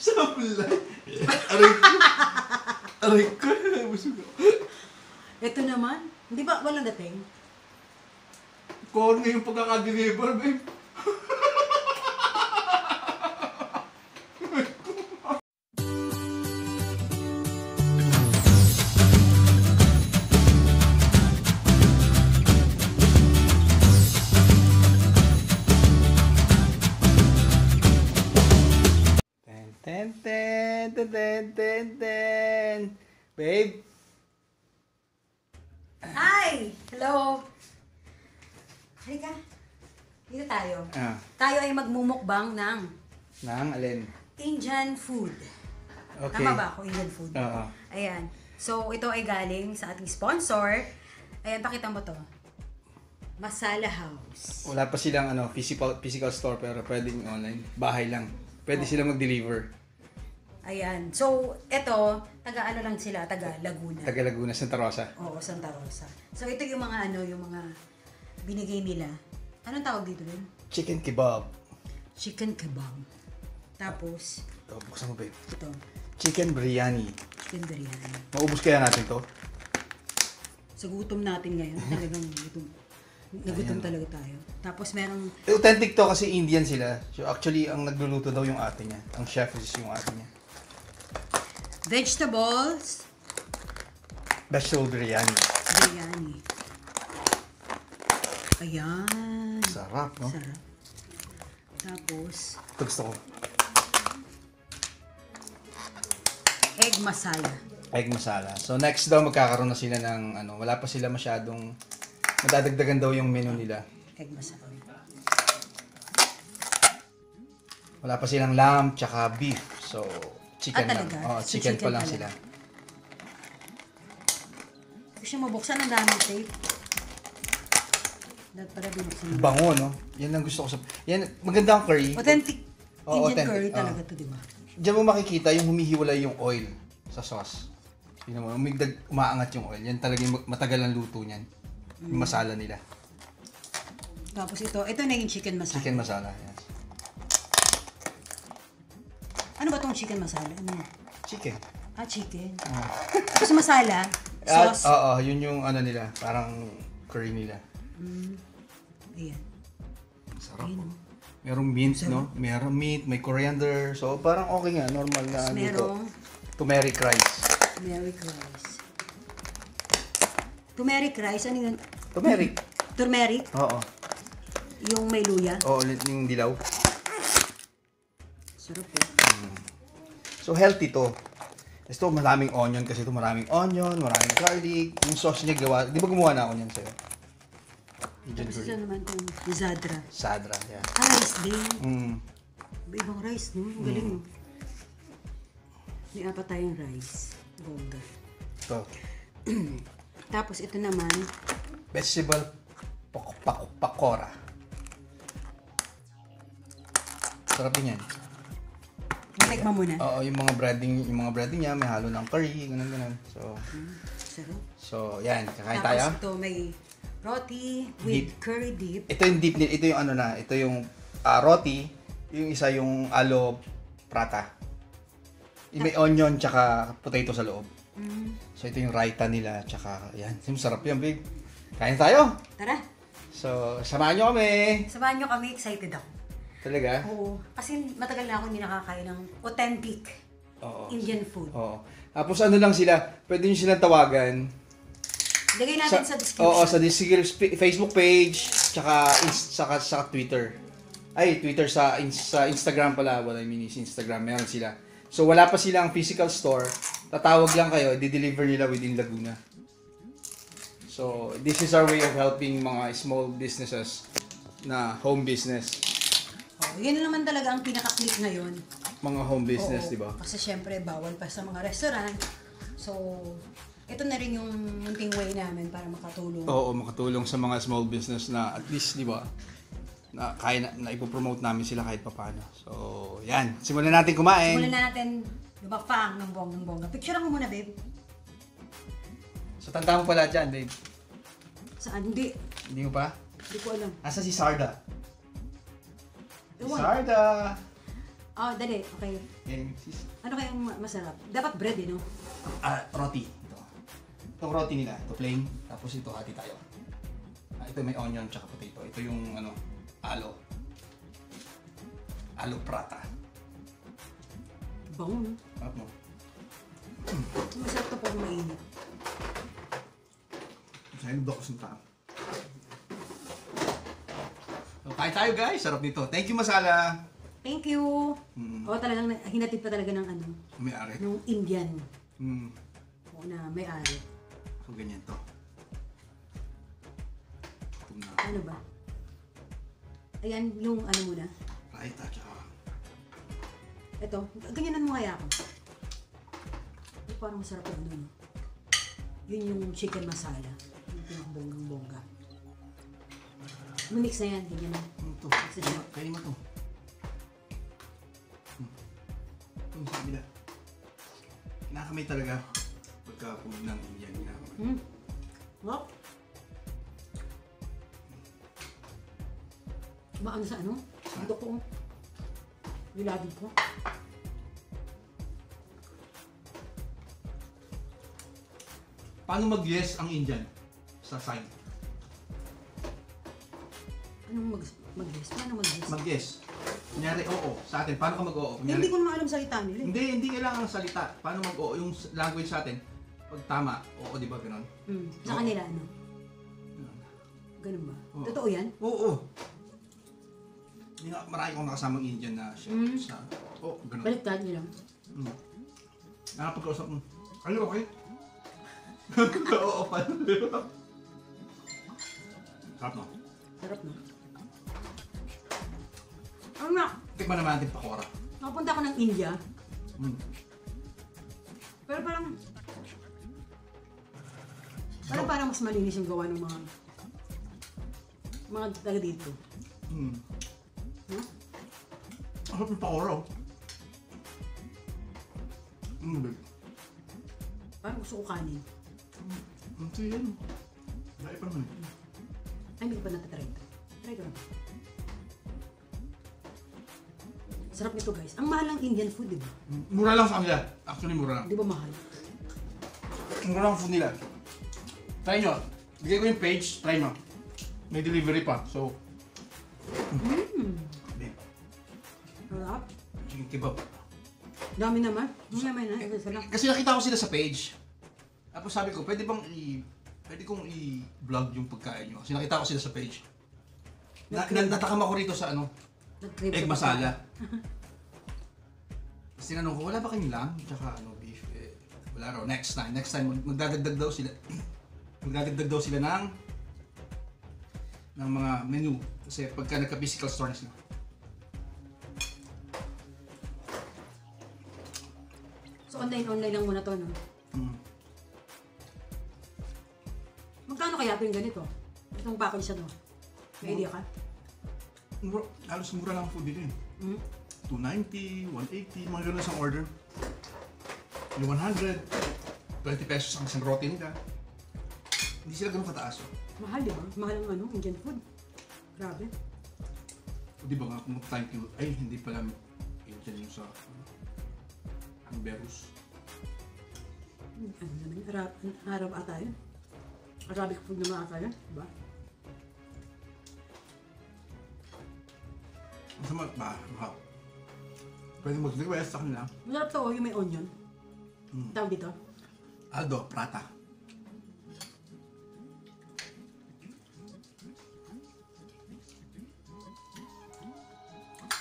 Sablay. Aray ko. Aray ko. Ito naman, hindi ba walang dating? Corny yung pagkakadeliver, babe. Ten. Babe. Hi! Hello! Halika. Dito tayo. Tayo ay magmumukbang ng Nang alin? Indian food. Okay. Tama ba ako? Indian food? Oo. Ayan. So, ito ay galing sa ating sponsor. Ayan, pakita mo to. Masala House. Wala pa silang physical store pero pwedeng online. Bahay lang. Pwede silang mag-deliver. Ayan. So, ito, taga lang sila, taga Laguna. Taga Laguna, Santa Rosa. Oo, Santa Rosa. So, ito yung mga yung mga binigay nila. Anong tawag dito din? Chicken kebab. Chicken kebab. Tapos, Ito, buksan mo, babe. ito, Chicken biryani. chicken biryani. Maubos kaya natin to? Sa gutom natin ngayon, talagang gutom. Nagutom talaga tayo. Tapos merong Authentic to kasi Indian sila. So actually, ang nagluluto daw yung ate niya. Ang chef is yung ate niya. vegetables, Vegetable biryani. biryani. Ayan. Sarap, no? Sarap. Tapos, Ito gusto ko. egg masala. Egg masala. So next daw magkakaroon na sila ng wala pa sila masyadong madadagdagan daw yung menu nila. Egg masala. Wala pa silang lamb tsaka beef. So chicken lang. talaga? Oh, So, chicken pa chicken lang pala. sila. Gusto mo buksan ang daming tape? Dapat pala binuksan mo. Bango, no? Yan ang gusto ko sa... Yan, maganda ang curry. Authentic Oo, Indian authentic. curry Oo. talaga to, di ba? Diyan mo makikita yung humihiwalay yung oil sa sauce. Tingnan mo, umaangat yung oil. Yan talaga yung matagal ang luto niyan. Yung masala nila. Tapos ito na yung chicken masala. Chicken masala. Yes. Ano ba tong chicken masala? Ano? Chicken. Chicken. Tapos masala, sauce. Oo, yun yung nila. Parang curry nila. Ayan. Sarap. Ayun, po. oh. Merong mint, no? Merong meat, may coriander. So, parang okay nga. Normal na Tapos luto. merong Turmeric rice. turmeric rice. Turmeric rice, ano yun? Turmeric. Turmeric? Oo. Yung may luya? Oo, yung dilaw. Sarap po. So, healthy to. Ito, maraming onion kasi ito maraming onion, maraming garlic. Yung sauce niya gawa. Di ba gumawa na ako niyan sa'yo? Indian Tapos curry. ito naman itong Zadra. Sadra, yeah. Rice din. Ibang rice, no? Ang galing, no? May apat tayong rice. Bongga. Ito. Tapos ito naman, Vegetable pakora. Sarap din yan. tikman mo na. Oo, yung mga breading niya, may halo ng curry, ganun. So, Sarap. yan, kakain Tapos tayo. ito may roti with Dip. curry dip. Ito yung dip, ito yung ito yung roti, yung isa yung alo prata. Yung may onion tsaka potato sa loob. So ito yung raita nila tsaka yan. Sarap yan, babe. Kain tayo. Tara, So, samahan nyo kami. samahan nyo kami. Excited ako. Talaga? Oo. Kasi matagal na ako hindi nakakain ng authentic Oo. Indian food. Oo. Tapos lang sila, pwede nyo silang tawagan. Lagay natin sa description. Oo, sa Facebook page, tsaka Twitter. Ay, Twitter sa Instagram pala. What I mean is Instagram, meron sila. So, wala pa silang physical store. Tatawag lang kayo, di-deliver nila within Laguna. So, this is our way of helping mga small businesses na home business. Yun naman talaga ang pinaka-click ngayon. Mga home business, Oo, di ba? Kasi syempre, bawal pa sa mga restaurant. So, ito na rin yung munting way namin para makatulong. Oo, makatulong sa mga small business na at least, di ba, na kaya na ipopromote namin sila kahit papaano. So, yan. Simulan natin kumain. Simulan na natin lumapang ng bonggang-bongga. Picture mo muna, babe. So, tanda mo pala dyan, babe. Saan? Hindi. Hindi mo pa? Hindi ko alam. Asa si Sarda? Si Ewan. Sarda! Ah, dali. Okay. Yan, sis. Ano kayang masarap? Dapat bread no? Roti. Ito. Itong roti nila, ito plain. Tapos ito, hati tayo. Ito may onion tsaka potato. Ito yung ano, alo. Alo prata. Bango, no? Sarap mo. Masarap to pag mainit. Sa'yo nagdok sa taang. So, kain tayo guys. Sarap nito. Thank you, Masala. Thank you! O talagang hinatid pa talaga ng ano, May-ari. ng Indian. Hmm. O na may-ari. So, ganyan to. Ito na. Ano ba? Ayan, yung ano muna. Raita, tsaka. Ito, ganyanan mo kaya ako. Ay, parang masarap yung ano, no? Yun yung chicken masala. Yung pinakabonggang-bongga. Mix na yan, ganyan na. Ito. Sige. Kainin mo to. Ito sa kabila. Kinakamay talaga. Pagka pumunod ng Indian, kinakamay. Wow. Maano sa ano? Ito ko. Nilagid ko. Paano mag-yes ang Indian sa sign? Anong mag-yes? Paano mag-yes? Mag-yes. Kunyari, oo. Sa atin, paano ka mag-oo? Kunyari, Hindi ko naman alam salita nila. hindi kailangan ng salita. Paano mag-oo? Yung language sa atin, pag tama, oo, di ba gano'n? Sa kanila ano? Ganun ba? Oo. Totoo yan? Oo. Hindi nga, marami akong nakasamang Indian na siya. Sa, gano'n. Baliktad nila. Nakapag-kausap mo, ano okay? Oo, paano? Sarap no? Sarap no? Ano na? Tikman naman natin pakora. Nakapunta ako ng India. Mm. Pero parang mas malinis yung gawa ng mga taga dito. Mm. Huh? Ang sarap ng pakora oh. Babe. Parang gusto ko kanin. Ito yan. Laki pa naman. Ay, hindi ko pa natatry ito. Try ko na. Sarap nito guys. Ang mahal ng Indian food, di ba? Mura lang sa kanila. Actually, mura lang. Di ba mahal? Mura lang ang food nila. Try nyo. Bigay ko yung page. Try nyo. May delivery pa. So, babe, Sarap. chicken kebab. Dami naman. May na. Isa lang. Kasi nakita ko sila sa page. Tapos sabi ko, pwede kong i-vlog yung pagkain nyo. Kasi nakita ko sila sa page. Natakam ako rito sa ano, Nag-crave egg ako. masala. Tapos tinanong ko, wala ba kayong lamb? Tsaka ano, beef? Wala raw. Next time, magdadagdag daw sila. Magdadagdag daw sila ng mga menu. Kasi pagka nagka-physical store na sila. So online lang muna to, no? Magkano kaya ito yung ganito? Itong package siya, no? May idea ka? Halos mura lang ang food dito eh. 290, 180, mga ganun isang order. Yung 100, 20 pesos ang isang roti nila. Hindi sila ganun kataas. Mahal, di ba? Mahal ang ano, Indian food. Grabe. O di ba nga kung thank you, ay hindi pala Indian yung sa ang Berus. Ano naman, Arab ata yun. Arabic food naman ata yun, di ba? Masama ba? Mahal. Pwede mag-request sa kanila. Masarap to, yung may onion. Tawag dito. Aldo, prata.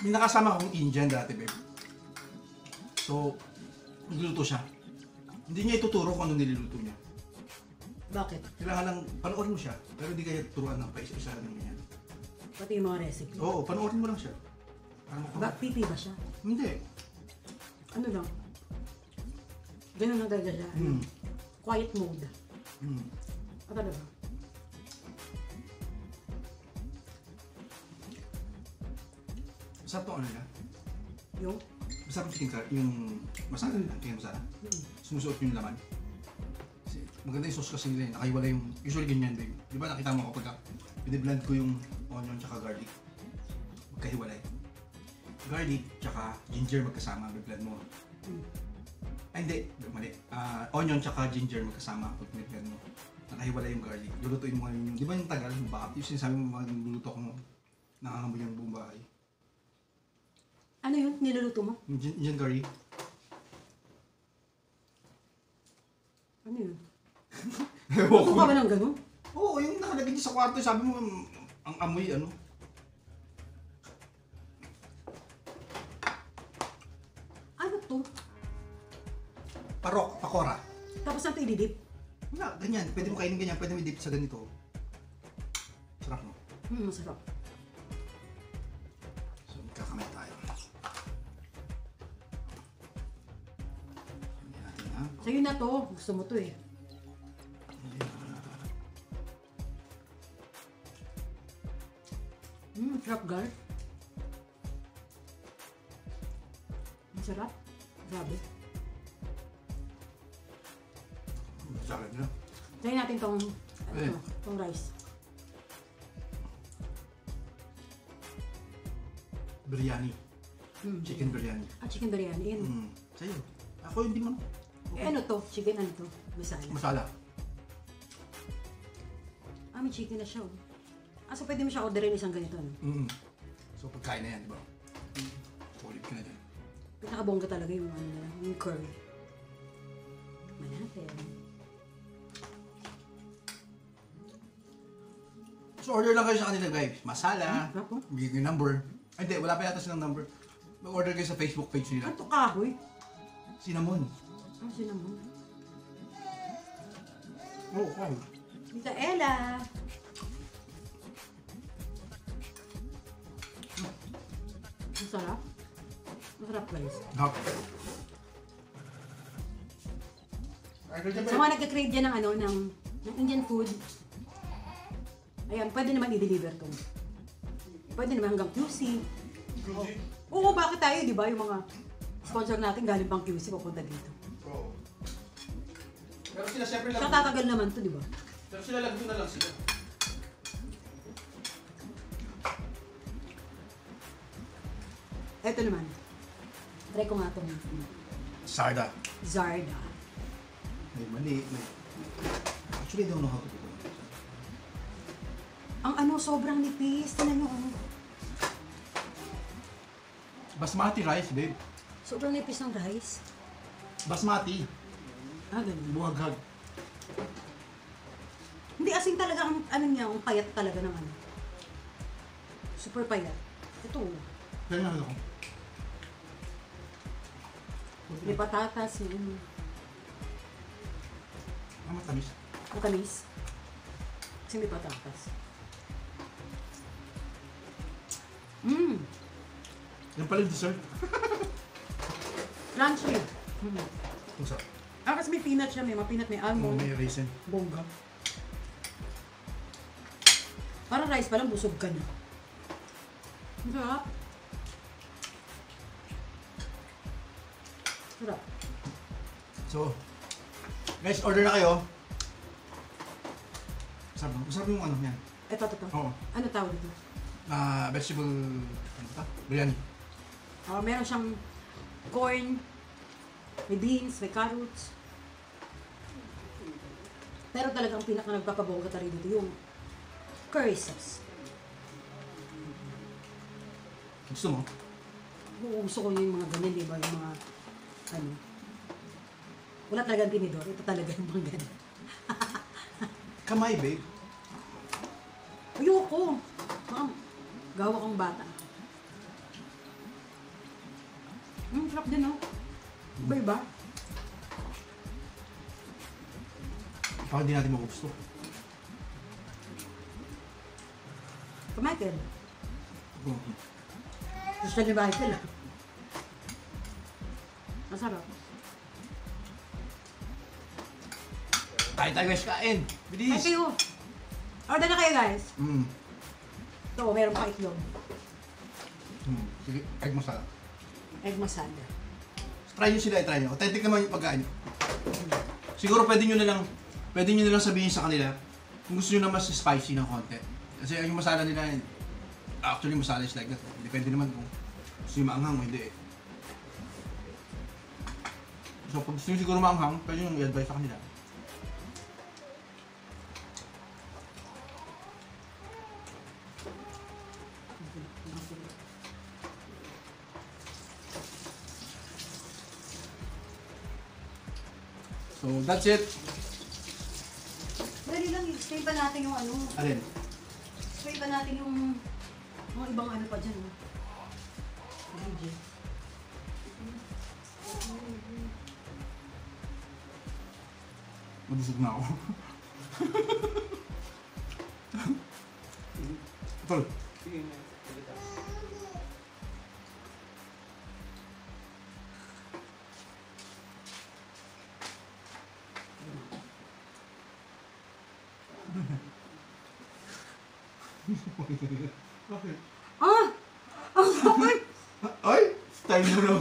May nakasama akong Indian dati, babe. So, nagluluto siya. Hindi niya ituturo kung ano niluluto niya. Bakit? Kailangan lang, panoorin mo siya. Pero hindi kaya turuan ng paisa-isa ng ganyan. Pati yung mga recipe. Oo, panoorin mo lang siya. Para Pipi ba siya? Hindi. Ano lang? Ganun lang talaga siya. Quiet mode. Ah, talaga? Masarap to ano nila. Yung? Masarap yung chicken curry, yung masala nila, chicken masala. Sumusuot yung laman. Kasi maganda yung sauce kasi nila, nakaiwala yung, usually ganyan din. Di ba nakita mo kapag biniblend ko yung onion tsaka garlic, magkahiwalay. garlic, tsaka ginger magkasama, blend mo. Ay, hindi. Mali. Onion tsaka ginger magkasama pag blend mo. Nakahiwala yung garlic. Lulutuin mo ngayon yung, di ba yung tagal, yung bakit? Yung sinasabi mo magluluto ko nangangamoy yung buong bahay. Ano yun? Niluluto mo? Indian curry. Ano yun? Ewan Luto ko. ka ba ng gano'n? Oo, yung nakalagay dyan sa kwarto, sabi mo, ang amoy, ano? Ano to? Parok, pakora. Tapos natin ididip? Wala, ganyan. Pwede mo kainin ganyan, pwede mo i-dip sa ganito. Sarap mo. Masarap. So, magkakamay tayo. Hindi natin ha. Sa'yo na to. Gusto mo to eh. Sarap gar. Masarap. Grabe. Sarap na. Try natin tong, Eh. tong rice. Biryani. Chicken biryani. Chicken biryani. Yan. Sa'yo. Ako hindi mo. Eh, ano to? Chicken ano to? Masala. Masala. May chicken na siya oh. So pwede mo siya orderin isang ganito, no? So, pagkain na yan, di ba? Solid ka na dyan. Pinakabongga talaga yung ano na lang, yung curry. Manapin. So, order lang kayo sa kanila, guys. Masala. Sarap oh. Bigyan yung number. Ay, hindi. Wala pa yata silang number. Mag-order kayo sa Facebook page nila. Ano to kahoy? Cinnamon. Ano cinnamon? Oo, kahoy. Tita Ella! Masarap. Masarap guys. Hap. Sa mga nagka-crave dyan ng ano, ng Indian food, ayan, pwede naman i-deliver to. Pwede naman hanggang QC. Oo, bakit tayo, di ba? Yung mga sponsor natin galing pang QC papunta dito. Oo. Pero sila siyempre Saka tatagal naman to, di ba? Pero sila lagdo na lang sila. Eto naman. Try ko nga itong Sarda. Zarda. May mali. Actually, I don't know how to do it. Ang ano, sobrang nipis. Tingnan nyo, ano. Basmati rice, babe. Sobrang nipis ng rice. Basmati. Ganun. Buhaghag. Hindi, asing talaga ang ano niya, ang payat talaga ng ano. Super payat. Ito. Kaya nga ako. May patatas, may ano. Matamis. Matamis. Kasi may patatas. Yan pala yung dessert. Crunchy. Kung sarap. Kasi may peanut siya, may mga peanut, may almond. May raisin. Bongga. Parang rice pa lang, busog ka na. Ang sarap. Sarap. So, guys, order na kayo. Masarap yung ano yan. Ito. Oo. Ano tawag dito? Vegetable, ano ba? Biryani. Meron siyang corn, may beans, may carrots. Pero talagang pinaka nagpapabongga tayo dito yung curry sauce. Gusto mo? Gusto ko yung mga ganyan, di ba? Yung mga, ano. Wala talagang tinidor. Ito talaga yung mga ganyan. Kamay, babe. Ayoko. Ma'am, gawa kong bata. Sarap din, no? Iba-iba. Baka hindi natin magusto. Michael. Gusto ni Michael, ah. Masarap. Kain tayo, guys, kain. Bilis. Thank you. Order na kayo, guys. Mm. Ito, meron pa itlog. Sige, egg masala. Egg masala. Try nyo sila, try nyo. Authentic naman yung pagkain. Siguro pwede nyo na lang sabihin sa kanila kung gusto nyo na mas spicy ng konti. Kasi yung masala nila, actually masala is like that. Depende naman kung Gusto nyo maanghang, hindi eh. So pag gusto nyo siguro maanghang, pwede nyo i-advise sa kanila. So that's it. Dali lang, explain pa natin yung ano. Alin? Explain pa natin yung mga ibang ano pa dyan. Oh. Video. Mabusog na ako. Tol. Bakit? Ah! Ang sakit! Ay! Style mo na.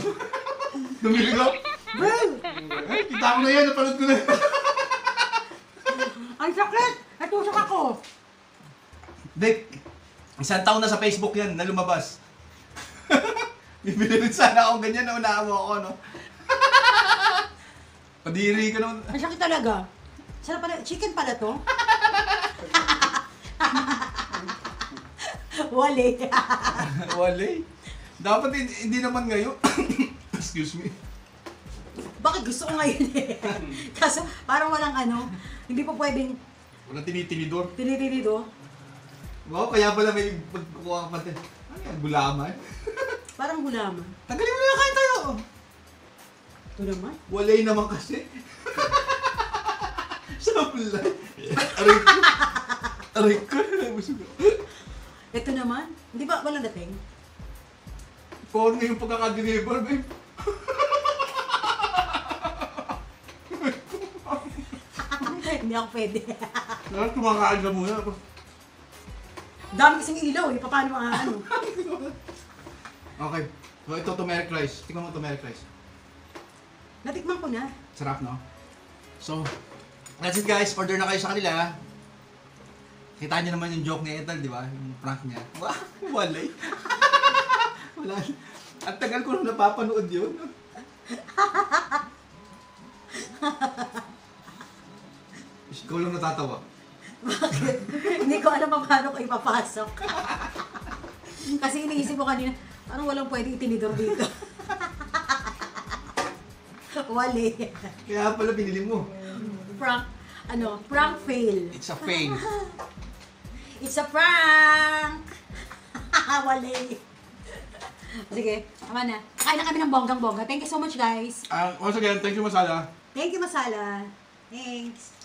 Dumili ka? Well! Ay, kita ko na yan. Napanood ko na yan. Ang sakit! Natusok ako! Dek, isang taon na sa Facebook yan na lumabas. Bibili rin sana akong ganyan na unaawa ako, no? Padiri ka naman. Ang sakit talaga. Sarap pala. Chicken pala to? Wali. Wale. Dapat hindi naman ngayon. Excuse me. Bakit gusto ko ngayon eh? Kaso parang walang ano, hindi pa pwedeng Walang tinitinidor. tinitinido. Wow, kaya pala may pagkukuha ka pati. Ano yan? Gulaman? Parang gulaman. Tagalin mo na kain tayo. Ito naman. Walay naman kasi. Sablay. Aray ko. Aray ko. Busog ako. Ito naman. Hindi ba walang dating? Porno yung pagkakadeliver, babe. Hindi ako pwede. Lahat kumakain ka muna. Dami kasing ilaw eh. Paano ano? Okay. So ito turmeric rice. Tingnan mo turmeric rice. Natikman ko na. Sarap, no? So, that's it guys. Order na kayo sa kanila. Kita nyo naman yung joke ni Ethel, di ba? Yung prank niya. Wow, walay. Wala. Ang tagal ko nung napapanood yun. Ikaw lang natatawa. Bakit? Hindi ko alam pa paano ko ipapasok. Kasi iniisip ko kanina, parang walang pwede itinidor dito. Wali. Kaya pala pinili mo. Prank fail. It's a fail. It's a prank! Wali. Sige, tama na. Kain na kami ng bonggang-bongga. Thank you so much, guys. Once again, thank you Masala. Thank you, Masala. Thanks.